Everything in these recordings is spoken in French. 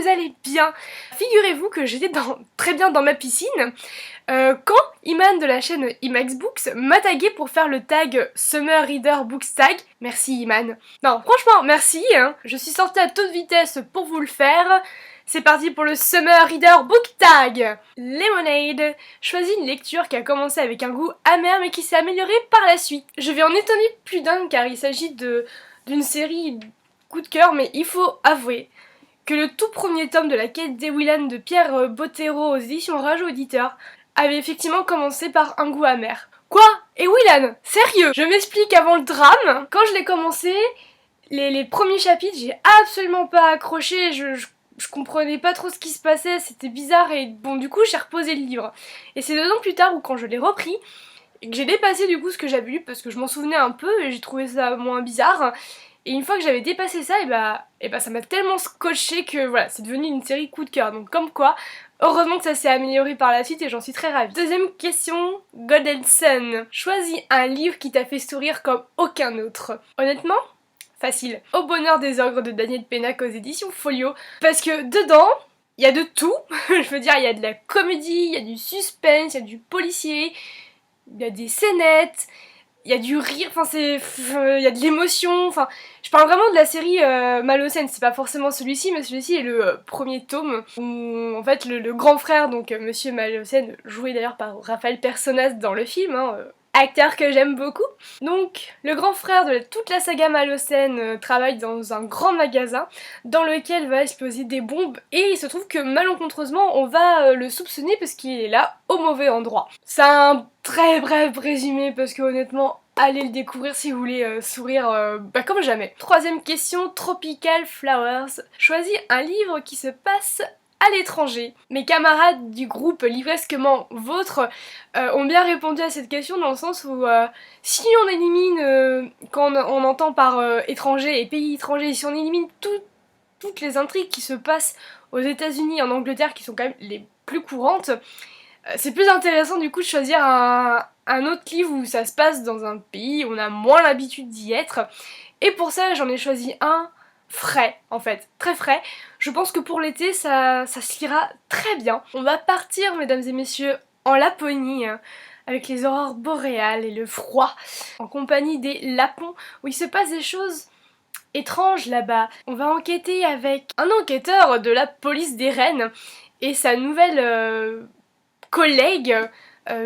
vous allez bien. Figurez-vous que j'étais très bien dans ma piscine quand Iman de la chaîne Imax Books m'a tagué pour faire le tag Summer Reader Books Tag. Merci Iman. Non, franchement, merci. Je suis sortie à toute vitesse pour vous le faire. C'est parti pour le Summer Reader Book Tag. Lemonade choisit une lecture qui a commencé avec un goût amer mais qui s'est améliorée par la suite. Je vais en étonner plus d'un car il s'agit d'une série coup de cœur, mais il faut avouer que le tout premier tome de la quête des Willan de Pierre Bottero aux éditions Rage Auditeur avait effectivement commencé par un goût amer. Quoi? Et Willan? Sérieux? Je m'explique avant le drame. Quand je l'ai commencé, les premiers chapitres, j'ai absolument pas accroché, je comprenais pas trop ce qui se passait, c'était bizarre et bon du coup j'ai reposé le livre. Et c'est 2 ans plus tard où quand je l'ai repris, et que j'ai dépassé du coup ce que j'avais lu parce que je m'en souvenais un peu et j'ai trouvé ça moins bizarre. Et une fois que j'avais dépassé ça, et bah ça m'a tellement scotché que voilà, c'est devenu une série coup de cœur. Donc comme quoi, heureusement que ça s'est amélioré par la suite et j'en suis très ravie. Deuxième question, Golden Sun. Choisis un livre qui t'a fait sourire comme aucun autre. Honnêtement, facile. Au bonheur des ogres de Daniel Pénac aux éditions Folio. Parce que dedans, il y a de tout. Je veux dire, il y a de la comédie, il y a du suspense, il y a du policier, il y a des scénettes, il y a du rire, enfin il y a de l'émotion, enfin je parle vraiment de la série Malocène, c'est pas forcément celui-ci, mais celui-ci est le premier tome où en fait le grand frère, donc Monsieur Malocène, joué d'ailleurs par Raphaël Personnaz dans le film, acteur que j'aime beaucoup. Donc, le grand frère de toute la saga Malocène travaille dans un grand magasin dans lequel va exploser des bombes et il se trouve que malencontreusement on va le soupçonner parce qu'il est là au mauvais endroit. C'est un très bref résumé parce que honnêtement, allez le découvrir si vous voulez sourire comme jamais. Troisième question, Tropical Flowers. Choisis un livre qui se passe à l'étranger. Mes camarades du groupe Livresquement Vôtre ont bien répondu à cette question dans le sens où si on élimine, quand on entend par étranger et pays étrangers, si on élimine toutes les intrigues qui se passent aux États-Unis et en Angleterre qui sont quand même les plus courantes, c'est plus intéressant du coup de choisir un autre livre où ça se passe dans un pays où on a moins l'habitude d'y être. Et pour ça j'en ai choisi un frais en fait, très frais. Je pense que pour l'été ça se lira très bien. On va partir mesdames et messieurs en Laponie avec les aurores boréales et le froid en compagnie des Lapons où il se passe des choses étranges là-bas. On va enquêter avec un enquêteur de la police des Rennes et sa nouvelle collègue,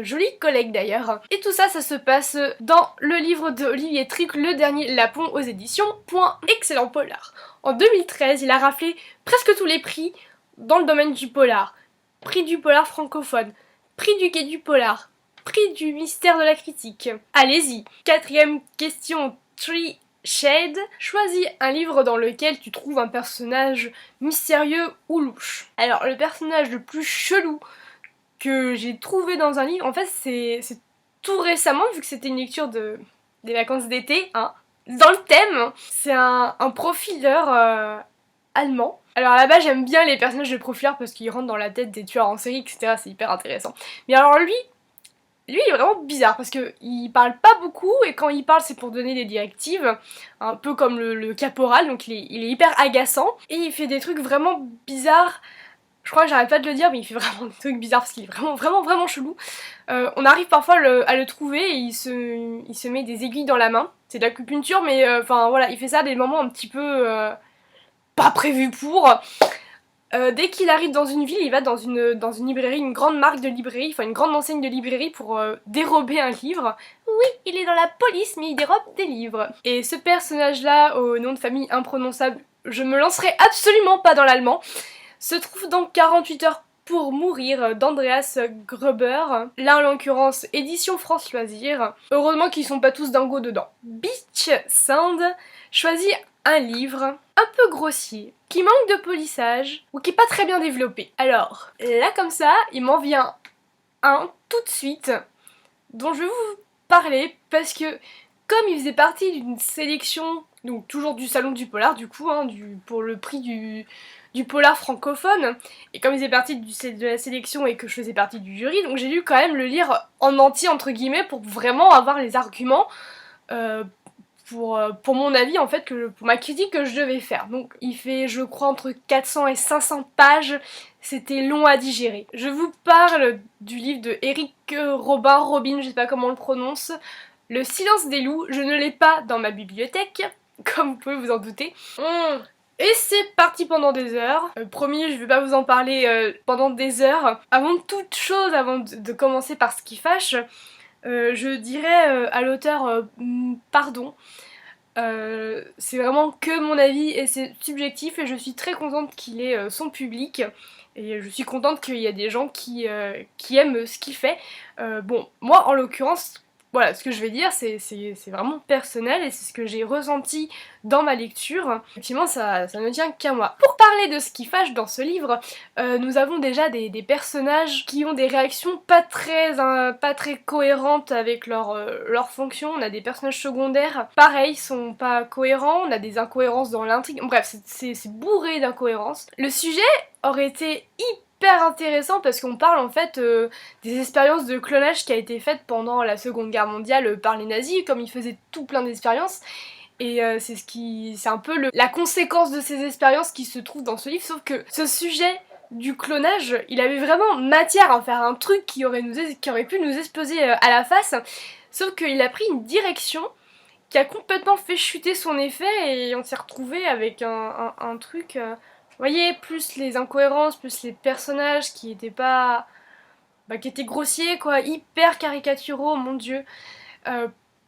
jolie collègue d'ailleurs. Et tout ça, ça se passe dans le livre de Olivier Tric, Le Dernier Lapon aux éditions Point. Excellent polar. En 2013, il a raflé presque tous les prix dans le domaine du polar. Prix du polar francophone, prix du quai du polar, prix du mystère de la critique. Allez-y. Quatrième question, Tree Shade. Choisis un livre dans lequel tu trouves un personnage mystérieux ou louche. Alors, le personnage le plus chelou que j'ai trouvé dans un livre, en fait c'est tout récemment vu que c'était une lecture des vacances d'été, dans le thème, c'est un profileur allemand. Alors à la base j'aime bien les personnages de profileurs parce qu'ils rentrent dans la tête des tueurs en série, etc. C'est hyper intéressant. Mais alors lui il est vraiment bizarre parce que il parle pas beaucoup et quand il parle c'est pour donner des directives, un peu comme le caporal, donc il est hyper agaçant et il fait des trucs vraiment bizarres. Je crois que j'arrête pas de le dire, mais il fait vraiment des trucs bizarres parce qu'il est vraiment chelou. On arrive parfois à le trouver et il se met des aiguilles dans la main. C'est de l'acupuncture, mais enfin voilà, il fait ça à des moments un petit peu pas prévus pour. Dès qu'il arrive dans une ville, il va dans une librairie, une grande marque de librairie, enfin une grande enseigne de librairie pour dérober un livre. Oui, il est dans la police, mais il dérobe des livres. Et ce personnage-là, au nom de famille imprononçable, je me lancerai absolument pas dans l'allemand, se trouve dans 48 heures pour mourir d'Andreas Gruber, là en l'occurrence édition France Loisirs. Heureusement qu'ils sont pas tous dingos dedans. Beach Sound choisit un livre un peu grossier, qui manque de polissage ou qui est pas très bien développé. Alors là comme ça, il m'en vient un tout de suite dont je vais vous parler parce que comme il faisait partie d'une sélection, donc toujours du salon du polar du coup, pour le prix du polar francophone, et comme il faisait partie de la sélection et que je faisais partie du jury, donc j'ai dû quand même le lire en entier entre guillemets pour vraiment avoir les arguments pour mon avis en fait, pour ma critique que je devais faire. Donc il fait je crois entre 400 et 500 pages, c'était long à digérer. Je vous parle du livre de Eric Robin, je sais pas comment on le prononce, Le silence des loups. Je ne l'ai pas dans ma bibliothèque, comme vous pouvez vous en douter. Et c'est parti pendant des heures. Promis, je vais pas vous en parler pendant des heures. Avant toute chose, avant de commencer par ce qui fâche, je dirais à l'auteur pardon. C'est vraiment que mon avis et c'est subjectif et je suis très contente qu'il ait son public. Et je suis contente qu'il y a des gens qui aiment ce qu'il fait. Bon, moi en l'occurrence, voilà, ce que je vais dire, c'est vraiment personnel et c'est ce que j'ai ressenti dans ma lecture. Effectivement, ça ne tient qu'à moi. Pour parler de ce qui fâche dans ce livre, nous avons déjà des personnages qui ont des réactions pas très cohérentes avec leur fonction. On a des personnages secondaires, pareil, sont pas cohérents. On a des incohérences dans l'intrigue. Bref, c'est bourré d'incohérences. Le sujet aurait été hyper intéressant parce qu'on parle en fait des expériences de clonage qui a été faite pendant la Seconde Guerre mondiale par les nazis, comme ils faisaient tout plein d'expériences. Et c'est un peu la conséquence de ces expériences qui se trouve dans ce livre, sauf que ce sujet du clonage, il avait vraiment matière à faire un truc qui aurait pu nous exploser à la face, sauf qu'il a pris une direction qui a complètement fait chuter son effet et on s'est retrouvé avec un truc... Vous voyez, plus les incohérences, plus les personnages qui étaient pas... qui étaient grossiers quoi, hyper caricaturaux, mon dieu.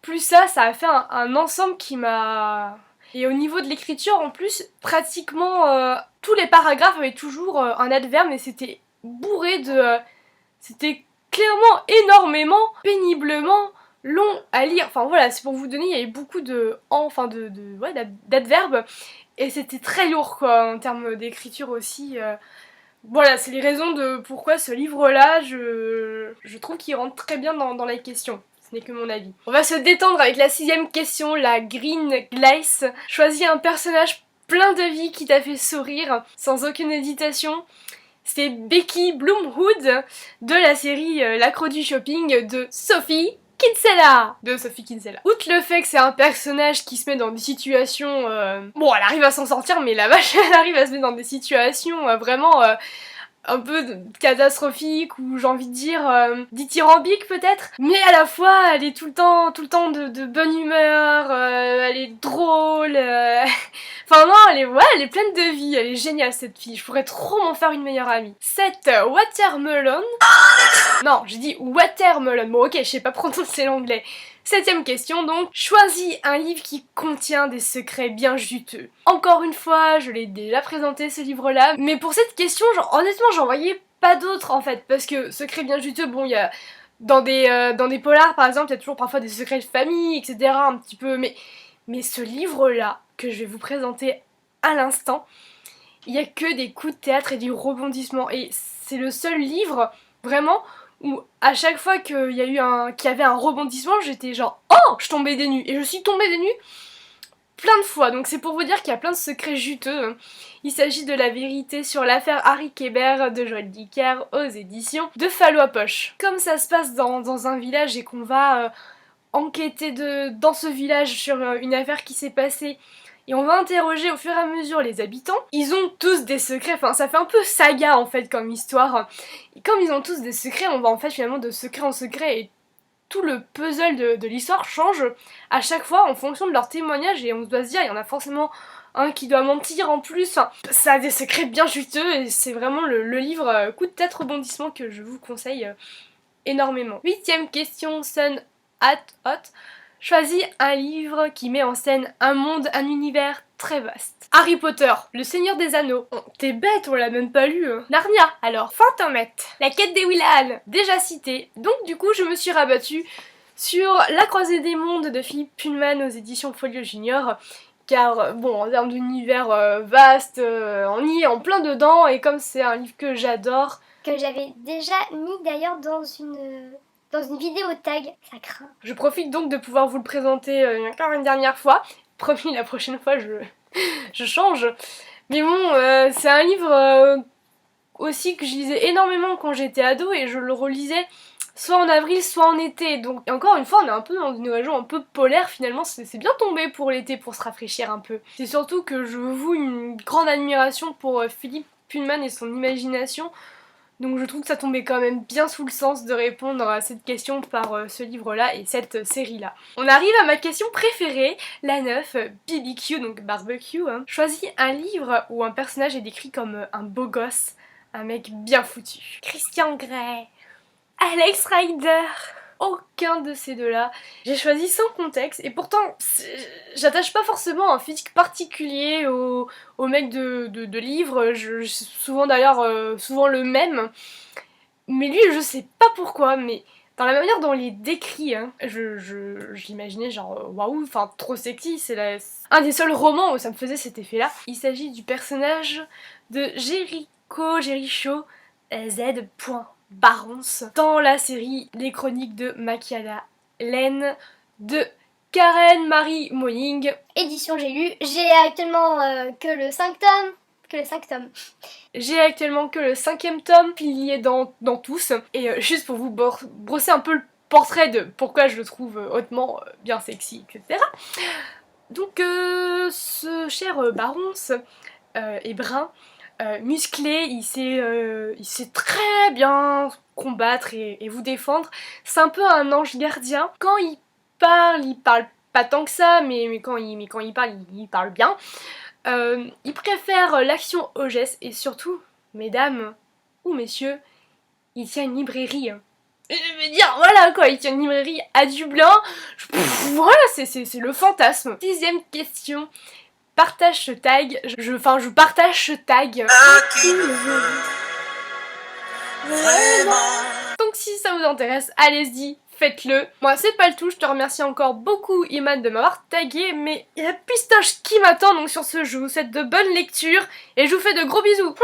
Plus ça a fait un ensemble qui m'a... Et au niveau de l'écriture en plus, pratiquement tous les paragraphes avaient toujours un adverbe et c'était bourré de... c'était clairement énormément, péniblement long à lire. Enfin voilà, c'est pour vous donner, il y avait beaucoup d'adverbes. Et c'était très lourd quoi, en termes d'écriture aussi. Voilà, c'est les raisons de pourquoi ce livre-là, je trouve qu'il rentre très bien dans la question. Ce n'est que mon avis. On va se détendre avec la 6ème question, la Green Glace. Choisis un personnage plein de vie qui t'a fait sourire, sans aucune hésitation. C'est Becky Bloomwood de la série L'accro du shopping de Sophie Kinsella. Outre le fait que c'est un personnage qui se met dans des situations... Bon, elle arrive à s'en sortir, mais la vache, elle arrive à se mettre dans des situations vraiment un peu catastrophiques, ou j'ai envie de dire dithyrambiques peut-être. Mais à la fois, elle est tout le temps de bonne humeur, elle est drôle... Enfin non, elle est pleine de vie, elle est géniale cette fille. Je pourrais trop m'en faire une meilleure amie. Cette Watermelon... Non, j'ai dit Watermelon. Bon ok, je sais pas prononcer l'anglais. 7ème question donc. Choisis un livre qui contient des secrets bien juteux. Encore une fois, je l'ai déjà présenté ce livre-là, mais pour cette question, honnêtement, j'en voyais pas d'autres en fait, parce que secrets bien juteux, bon, il y a... Dans des polars par exemple, il y a toujours parfois des secrets de famille, etc. un petit peu, mais ce livre-là, que je vais vous présenter à l'instant, il y a que des coups de théâtre et du rebondissement, et c'est le seul livre, vraiment, où à chaque fois qu'il y avait un rebondissement, j'étais genre « Oh !» Je tombais des nues. Et je suis tombée des nues plein de fois. Donc c'est pour vous dire qu'il y a plein de secrets juteux. Il s'agit de La vérité sur l'affaire Harry Kéber de Joël Dicker aux éditions de Fallois Poche. Comme ça se passe dans un village et qu'on va enquêter dans ce village sur une affaire qui s'est passée, et on va interroger au fur et à mesure les habitants. Ils ont tous des secrets, enfin ça fait un peu saga en fait comme histoire. Et comme ils ont tous des secrets, on va en fait finalement de secret en secret et tout le puzzle de l'histoire change à chaque fois en fonction de leur témoignage et on doit se dire, il y en a forcément un qui doit mentir en plus. Enfin, ça a des secrets bien juteux et c'est vraiment le livre coup de tête rebondissement que je vous conseille énormément. 8ème question, Sun Hot. Choisis un livre qui met en scène un monde, un univers très vaste. Harry Potter, Le Seigneur des Anneaux. Oh, t'es bête, on l'a même pas lu. Hein. Narnia, alors. Fantomet, La Quête des Willan, déjà cité. Donc du coup, je me suis rabattue sur La Croisée des Mondes de Philippe Pullman aux éditions Folio Junior. Car, bon, en termes d'univers vaste, on y est en plein dedans. Et comme c'est un livre que j'adore... Que j'avais déjà mis d'ailleurs dans une vidéo tag, ça craint. Je profite donc de pouvoir vous le présenter encore une dernière fois. Promis, la prochaine fois, je change. Mais bon, c'est un livre aussi que je lisais énormément quand j'étais ado et je le relisais soit en avril, soit en été. Donc et encore une fois, on est un peu dans une région un peu polaire finalement, c'est bien tombé pour l'été pour se rafraîchir un peu. C'est surtout que je voue une grande admiration pour Philippe Pullman et son imagination. Donc je trouve que ça tombait quand même bien sous le sens de répondre à cette question par ce livre-là et cette série-là. On arrive à ma question préférée, la 9, BBQ, donc barbecue. Choisis un livre où un personnage est décrit comme un beau gosse, un mec bien foutu. Christian Grey, Alex Rider, aucun de ces deux-là. J'ai choisi sans contexte et pourtant j'attache pas forcément un physique particulier au mec de livres, souvent d'ailleurs souvent le même. Mais lui je sais pas pourquoi, mais dans la manière dont il est décrit, je l'imaginais genre waouh, enfin trop sexy, c'est un des seuls romans où ça me faisait cet effet-là. Il s'agit du personnage de Jericho Z. Barons dans la série Les Chroniques de Machiavel de Karen Marie Moning. Édition j'ai lu, j'ai actuellement que le 5 tomes. J'ai actuellement que le 5e tome, il y est dans tous. Et juste pour vous brosser un peu le portrait de pourquoi je le trouve hautement bien sexy, etc. Donc ce cher Barons est brun, musclé, il sait très bien combattre et vous défendre. C'est un peu un ange gardien. Quand il parle pas tant que ça, mais quand il parle bien. Il préfère l'action au geste et surtout, mesdames ou messieurs, il tient une librairie. Je veux dire, voilà quoi, il tient une librairie à Dublin. Voilà, c'est le fantasme. 6e question. Partage ce tag, je partage ce tag. Donc si ça vous intéresse, allez-y, faites-le. Moi c'est pas le tout, je te remercie encore beaucoup Iman de m'avoir tagué, mais il y a Pistoche qui m'attend, donc sur ce je vous souhaite de bonnes lectures et je vous fais de gros bisous.